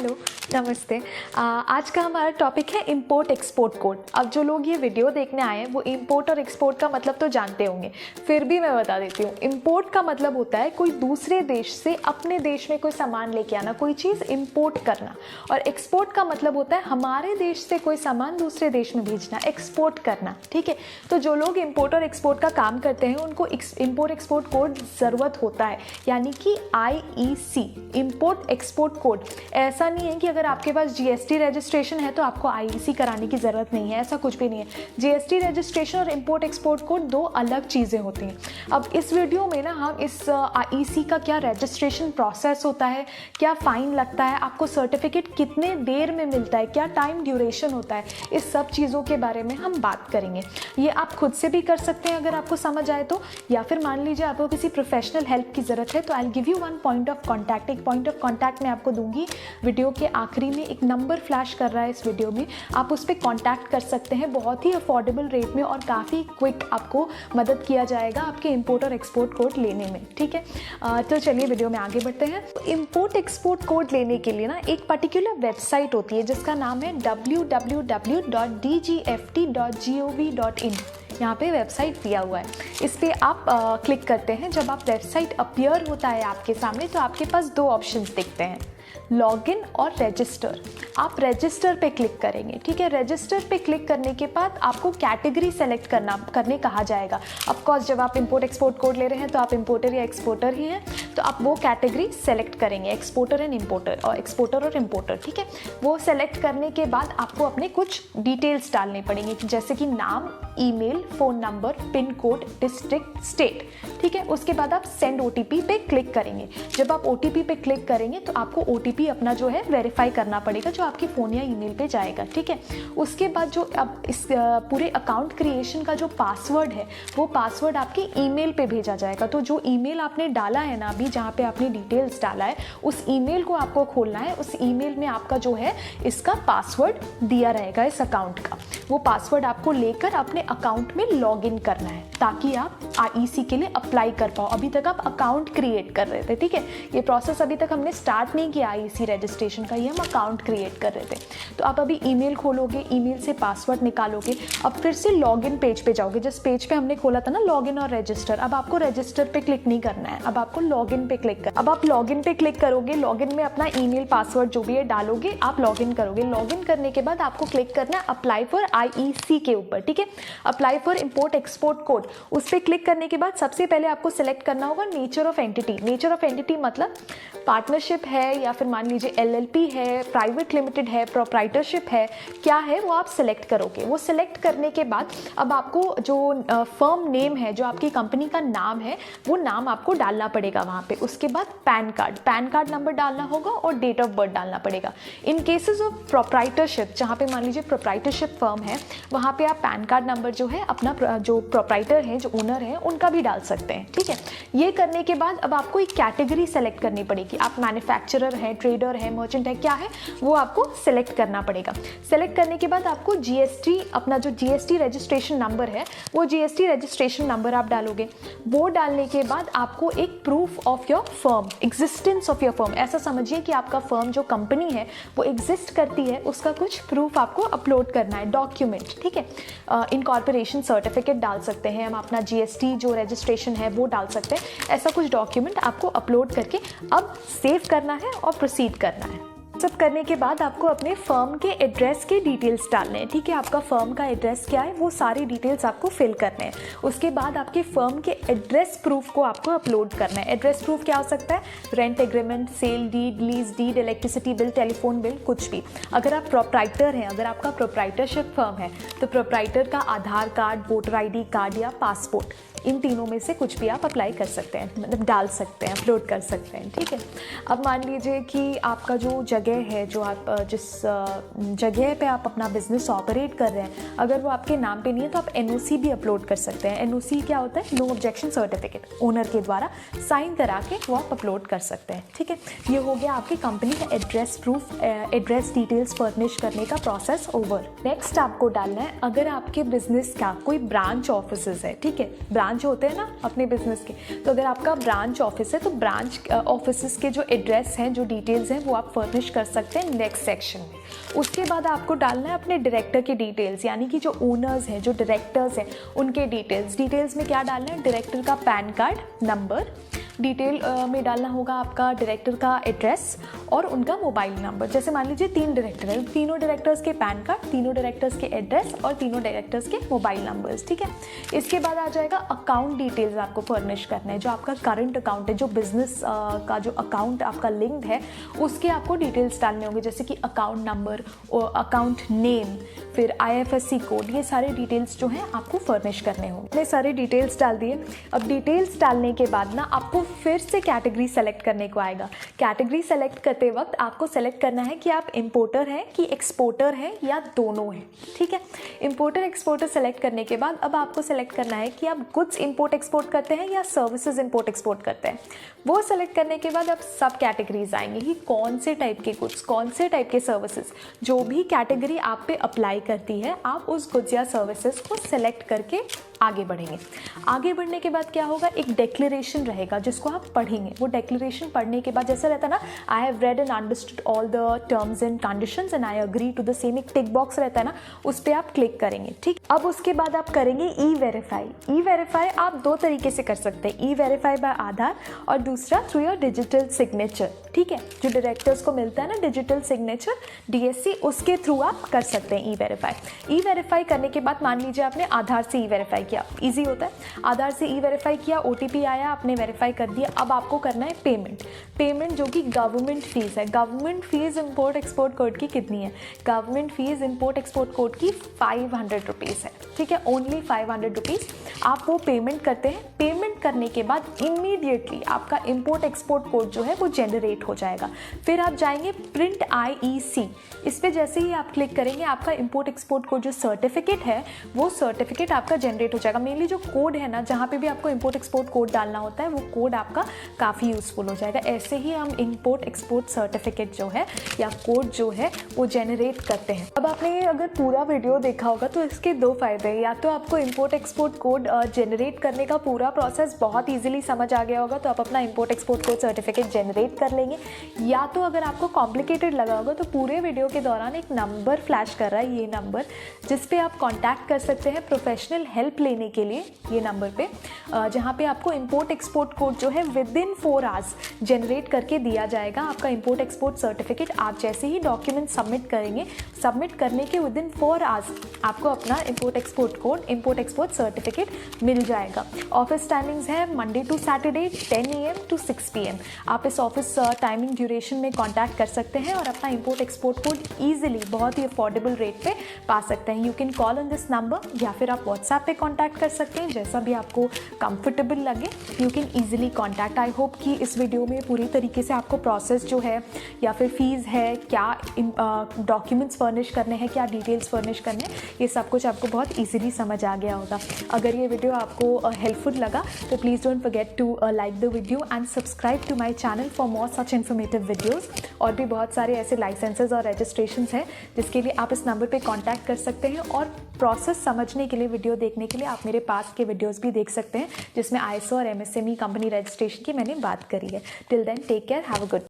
Hello, नमस्ते। आज का हमारा टॉपिक है इंपोर्ट एक्सपोर्ट कोड। अब जो लोग ये वीडियो देखने आए हैं वो इंपोर्ट और एक्सपोर्ट का मतलब तो जानते होंगे, फिर भी मैं बता देती हूँ। इंपोर्ट का मतलब होता है कोई दूसरे देश से अपने देश में कोई सामान लेके आना, कोई चीज़ इंपोर्ट करना। और एक्सपोर्ट का मतलब होता है हमारे देश से कोई सामान दूसरे देश में भेजना, एक्सपोर्ट करना। ठीक है, तो जो लोग इंपोर्ट और एक्सपोर्ट का काम करते हैं उनको इंपोर्ट एक्सपोर्ट कोड ज़रूरत होता है, यानी कि IEC, इंपोर्ट एक्सपोर्ट कोड। ऐसा नहीं है कि अगर आपके पास GST रजिस्ट्रेशन है तो आपको IEC कराने की ज़रूरत नहीं है, ऐसा कुछ भी नहीं है। GST रजिस्ट्रेशन और इंपोर्ट एक्सपोर्ट कोड दो अलग चीज़ें होती हैं। अब इस वीडियो में ना हम इस IEC का क्या रजिस्ट्रेशन प्रोसेस होता है, क्या फ़ाइन लगता है, आपको सर्टिफिकेट कितने देर में मिलता है, क्या टाइम ड्यूरेशन होता है, इस सब चीज़ों के बारे में हम बात करेंगे। ये आप खुद से भी कर सकते हैं अगर आपको समझ आए तो, या फिर मान लीजिए आपको किसी प्रोफेशनल हेल्प की ज़रूरत है तो I will give you one point of contact. एक पॉइंट ऑफ कॉन्टैक्ट मैं आपको दूंगी। वीडियो के आखिरी में एक नंबर फ्लैश कर रहा है इस वीडियो में, आप उस पर कॉन्टैक्ट कर सकते हैं। बहुत ही अफोर्डेबल रेट में और काफ़ी क्विक आपको मदद किया जाएगा आपके इंपोर्ट और एक्सपोर्ट कोड लेने में। ठीक है, तो चलिए वीडियो में आगे बढ़ते हैं। इंपोर्ट एक्सपोर्ट कोड लेने के लिए ना एक पर्टिकुलर वेबसाइट होती है जिसका नाम है www.dgft.gov.in। यहाँ पे वेबसाइट दिया हुआ है, इस पर आप क्लिक करते हैं। जब आप वेबसाइट अपीयर होता है आपके सामने तो आपके पास दो ऑप्शंस दिखते हैं, लॉगिन और रजिस्टर। आप रजिस्टर पे क्लिक करेंगे। ठीक है, रजिस्टर पे क्लिक करने के बाद आपको कैटेगरी सेलेक्ट करने कहा जाएगा। ऑफ कोर्स जब आप इंपोर्ट एक्सपोर्ट कोड ले रहे हैं तो आप इंपोर्टर या एक्सपोर्टर ही हैं, तो आप वो कैटेगरी सेलेक्ट करेंगे, एक्सपोर्टर एंड इंपोर्टर, और एक्सपोर्टर और इंपोर्टर। ठीक है, वो सेलेक्ट करने के बाद आपको अपने कुछ डिटेल्स डालने पड़ेंगे, जैसे कि नाम, email, phone number, pin code, district, state. ठीक है, उसके बाद आप सेंड OTP पे क्लिक करेंगे। जब आप OTP पे क्लिक करेंगे तो आपको OTP अपना जो है वेरीफाई करना पड़ेगा, जो आपके फ़ोन या ईमेल पे जाएगा। ठीक है, उसके बाद जो अब इस पूरे अकाउंट क्रिएशन का जो पासवर्ड है वो पासवर्ड आपके ईमेल पे भेजा जाएगा। तो जो ईमेल आपने डाला है ना अभी, जहाँ पे आपने डिटेल्स डाला है, उस ईमेल को आपको खोलना है। उस ईमेल में आपका जो है इसका पासवर्ड दिया रहेगा, इस अकाउंट का। वो पासवर्ड आपको लेकर अपने अकाउंट में लॉगिन करना है ताकि आप IEC के लिए अप्लाई कर पाओ। अभी तक आप अकाउंट क्रिएट कर रहे थे। ठीक है, ये प्रोसेस अभी तक हमने स्टार्ट नहीं किया IEC रजिस्ट्रेशन का, ये हम अकाउंट क्रिएट कर रहे थे। तो आप अभी ईमेल खोलोगे, ईमेल से पासवर्ड निकालोगे, अब फिर से लॉगिन पेज पे जाओगे, जिस पेज पे हमने खोला था ना लॉगिन और रजिस्टर। अब आपको रजिस्टर पे क्लिक नहीं करना है, अब आपको लॉगिन पे क्लिक कर। अब आप लॉगिन पे क्लिक करोगे, लॉगिन में अपना ईमेल पासवर्ड जो भी है डालोगे, आप लॉगिन करोगे। लॉगिन करने के बाद आपको क्लिक करना है अप्लाई फॉर IEC के ऊपर। ठीक है, apply for import export code, उस पर क्लिक करने के बाद सबसे पहले आपको सिलेक्ट करना होगा nature of entity. Nature of entity मतलब पार्टनरशिप है या फिर मान लीजिए LLP है, प्राइवेट लिमिटेड है, प्रोप्राइटरशिप है, क्या है वो आप सिलेक्ट करोगे। वो सिलेक्ट करने के बाद अब आपको जो फर्म नेम है, जो आपकी कंपनी का नाम है, वो नाम आपको डालना पड़ेगा वहाँ पे। उसके बाद पैन कार्ड नंबर डालना होगा और डेट ऑफ बर्थ डालना पड़ेगा। इन केसेस ऑफ प्रोप्राइटरशिप, जहाँ पे मान लीजिए प्रोप्राइटरशिप फर्म है, वहाँ पे आप पैन कार्ड नंबर जो है अपना जो प्रोप्राइटर है, जो ओनर है, उनका भी डाल सकते हैं। ठीक है, ये करने के बाद अब आपको एक कैटेगरी सेलेक्ट करनी पड़ेगी। आप मैन्युफैक्चरर है, ट्रेडर है, मर्चेंट है, क्या है वो आपको सेलेक्ट करना पड़ेगा। सेलेक्ट करने के बाद आपको GST, अपना जो GST रजिस्ट्रेशन नंबर है वो GST रजिस्ट्रेशन नंबर आप डालोगे। वो डालने के बाद आपको एक proof of your firm, existence of your firm, ऐसा समझिए कि आपका फर्म जो कंपनी है वो एग्जिस्ट करती है, उसका कुछ प्रूफ आपको अपलोड करना है, डॉक्यूमेंट। ठीक है, इनकॉर्पोरेशन सर्टिफिकेट डाल सकते हैं हम, अपना GST जो रजिस्ट्रेशन है वो डाल सकते हैं। ऐसा कुछ डॉक्यूमेंट आपको अपलोड करके अब सेव करना है और प्रोसीड करना है। सब करने के बाद आपको अपने फर्म के एड्रेस के डिटेल्स डालने हैं। ठीक है, आपका फर्म का एड्रेस क्या है वो सारी डिटेल्स आपको फिल करने हैं। उसके बाद आपके फर्म के एड्रेस प्रूफ को आपको अपलोड करना है। एड्रेस प्रूफ क्या हो सकता है, rent agreement, sale deed, lease deed, electricity bill, telephone bill, कुछ भी। अगर आप प्रोप्राइटर हैं, अगर आपका प्रोप्राइटरशिप फर्म है तो प्रोप्राइटर का आधार कार्ड, वोटर ID कार्ड या पासपोर्ट, इन तीनों में से कुछ भी आप अप्लाई कर सकते हैं, मतलब डाल सकते हैं, अपलोड कर सकते हैं। ठीक है, अब मान लीजिए कि आपका जो जगह है, जो आप जिस जगह पे आप अपना बिजनेस ऑपरेट कर रहे हैं, अगर वो आपके नाम पे नहीं है तो आप NOC भी अपलोड कर सकते हैं। NOC क्या होता है, नो ऑब्जेक्शन सर्टिफिकेट, ओनर के द्वारा साइन करा के वो आप अपलोड कर सकते हैं। ठीक है, ये हो गया आपकी कंपनी का address proof, address details furnish करने का प्रोसेस ओवर। नेक्स्ट आपको डालना है, अगर आपके बिजनेस का कोई ब्रांच ऑफिस है, ठीक है, ब्रांच ब्रांच होते हैं ना अपने बिजनेस के, तो अगर आपका ब्रांच ऑफिस है तो ब्रांच ऑफिस के जो एड्रेस हैं, जो डिटेल्स हैं, वो आप फर्निश कर सकते हैं नेक्स्ट सेक्शन में। उसके बाद आपको डालना है अपने डायरेक्टर के डिटेल्स, यानी कि जो ओनर्स हैं, जो डायरेक्टर्स हैं, उनके डिटेल्स में क्या डालना है, डायरेक्टर का पैन कार्ड नंबर, डिटेल में डालना होगा आपका डायरेक्टर का एड्रेस और उनका मोबाइल नंबर। जैसे मान लीजिए 3 डायरेक्टर हैं, तीनों डायरेक्टर्स के पैन कार्ड, तीनों डायरेक्टर्स के एड्रेस और तीनों डायरेक्टर्स के मोबाइल नंबर्स, ठीक है। इसके बाद आ जाएगा अकाउंट डिटेल्स आपको फर्निश करना है, जो आपका करंट अकाउंट है, जो बिजनेस का जो अकाउंट आपका लिंक्ड है उसके आपको डिटेल्स डालने होंगे, जैसे कि अकाउंट नंबर, अकाउंट नेम, फिर IFSC कोड, ये सारे डिटेल्स जो हैं आपको फर्निश करने होंगे। मैंने सारे डिटेल्स डाल दिए। अब डिटेल्स डालने के बाद ना आपको फिर से कैटेगरी सेलेक्ट करने को आएगा। कैटेगरी सेलेक्ट करते वक्त आपको सेलेक्ट करना है कि आप इंपोर्टर हैं कि एक्सपोर्टर हैं या दोनों हैं, ठीक है। इंपोर्टर एक्सपोर्टर सेलेक्ट करने के बाद अब आपको सेलेक्ट करना है कि आप गुड्स इंपोर्ट एक्सपोर्ट करते हैं या सर्विसेज इंपोर्ट एक्सपोर्ट करते हैं। वो सेलेक्ट करने के बाद अब सब कैटेगरीज आएंगे कि कौन से टाइप के गुड्स, कौन से टाइप के सर्विसेज, जो भी कैटेगरी आप पे अप्लाई करती है, आप उस गुड्स या सर्विसेज को सेलेक्ट करके आगे बढ़ेंगे। आगे बढ़ने के बाद क्या होगा, एक डिक्लेरेशन रहेगा जिसको आप पढ़ेंगे। वो डिक्लेरेशन पढ़ने के बाद जैसा रहता है ना, I have read and understood all the terms and conditions and I agree to the same, एक टिक बॉक्स रहता है ना, उस पर आप क्लिक करेंगे, ठीक। अब उसके बाद आप करेंगे ई-वेरीफाई। ई-वेरीफाई आप 2 तरीके से कर सकते हैं, ई-वेरीफाई बाय आधार और दूसरा थ्रू योर डिजिटल सिग्नेचर, ठीक है। जो डायरेक्टर्स को मिलता है ना डिजिटल सिग्नेचर DSC, उसके थ्रू आप कर सकते हैं ई-वेरीफाई। ई-वेरीफाई करने के बाद मान लीजिए आपने आधार से ई-वेरीफाई किया, इजी होता है। आधार से ई-वेरीफाई किया, OTP आया, आपने वेरीफाई कर दिया। अब आपको करना है पेमेंट जो कि गवर्नमेंट फीस है। Government fees import export code की कितनी है, government fees import export code की 500 रुपीज़ है, ठीक है, ओनली 500 रुपीज़। आप वो पेमेंट करते हैं। पेमेंट करने के बाद इमीडिएटली आपका इंपोर्ट एक्सपोर्ट कोड जो है वो जनरेट हो जाएगा। फिर आप जाएंगे प्रिंट IEC, इस पर जैसे ही आप क्लिक करेंगे आपका इंपोर्ट एक्सपोर्ट कोड जो सर्टिफिकेट है वो सर्टिफिकेट आपका जनरेट हो जाएगा। मेनली जो कोड है ना, जहाँ पे भी आपको इंपोर्ट एक्सपोर्ट कोड डालना होता है, वो कोड आपका काफ़ी यूज़फुल हो जाएगा। ऐसे ही हम इंपोर्ट एक्सपोर्ट सर्टिफिकेट जो है या कोड जो है वो जनरेट करते हैं। अब आपने अगर पूरा वीडियो देखा होगा तो इसके 2 फायदे हैं। या तो आपको इंपोर्ट एक्सपोर्ट कोड जनरेट करने का पूरा प्रोसेस बहुत ईजिली समझ आ गया होगा, तो आप अपना import export code certificate generate कर लेंगे। या तो अगर आपको कॉम्प्लिकेटेड लगा होगा तो पूरे वीडियो के दौरान एक नंबर फ्लैश कर रहा है, ये नंबर, जिस पे आप कॉन्टैक्ट कर सकते हैं प्रोफेशनल हेल्प लेने के लिए, ये नंबर पे, जहाँ पे आपको इंपोर्ट एक्सपोर्ट कोड जो है विदिन 4 आवर्स जनरेट करके दिया जाएगा। आपका इंपोर्ट एक्सपोर्ट सर्टिफिकेट आप जैसे ही डॉक्यूमेंट सबमिट करेंगे, सबमिट करने के विदिन 4 आवर्स आपको अपना import export code, import export certificate मिल जाएगा। ऑफिस टाइमिंग्स है Monday to Saturday 10 AM to 6 PM। आप इस ऑफिस टाइमिंग ड्यूरेशन में कॉन्टैक्ट कर सकते हैं और अपना इंपोर्ट एक्सपोर्ट कोड ईजिली बहुत ही अफोर्डेबल रेट पे पा सकते हैं। You can call on this number या फिर आप व्हाट्सएप पे कॉन्टैक्ट कर सकते हैं, जैसा भी आपको कंफर्टेबल लगे। You can easily contact. I hope कि इस वीडियो में पूरी तरीके से आपको प्रोसेस जो है या फिर फीस है, क्या डॉक्यूमेंट्स फर्निश करने हैं, क्या डिटेल्स फर्निश करने हैं, ये सब कुछ आपको बहुत ईजिली समझ आ गया होगा। अगर ये वीडियो आपको हेल्पफुल लगा तो please don't forget to like the video and subscribe to my channel for more such informative videos. और भी बहुत सारे ऐसे लाइसेंसेज और रजिस्ट्रेशंस हैं जिसके लिए आप इस नंबर पे कांटेक्ट कर सकते हैं। और प्रोसेस समझने के लिए, वीडियो देखने के लिए आप मेरे पास के वीडियोस भी देख सकते हैं जिसमें ISO और MSME कंपनी रजिस्ट्रेशन की मैंने बात करी है। Till then take care, have a good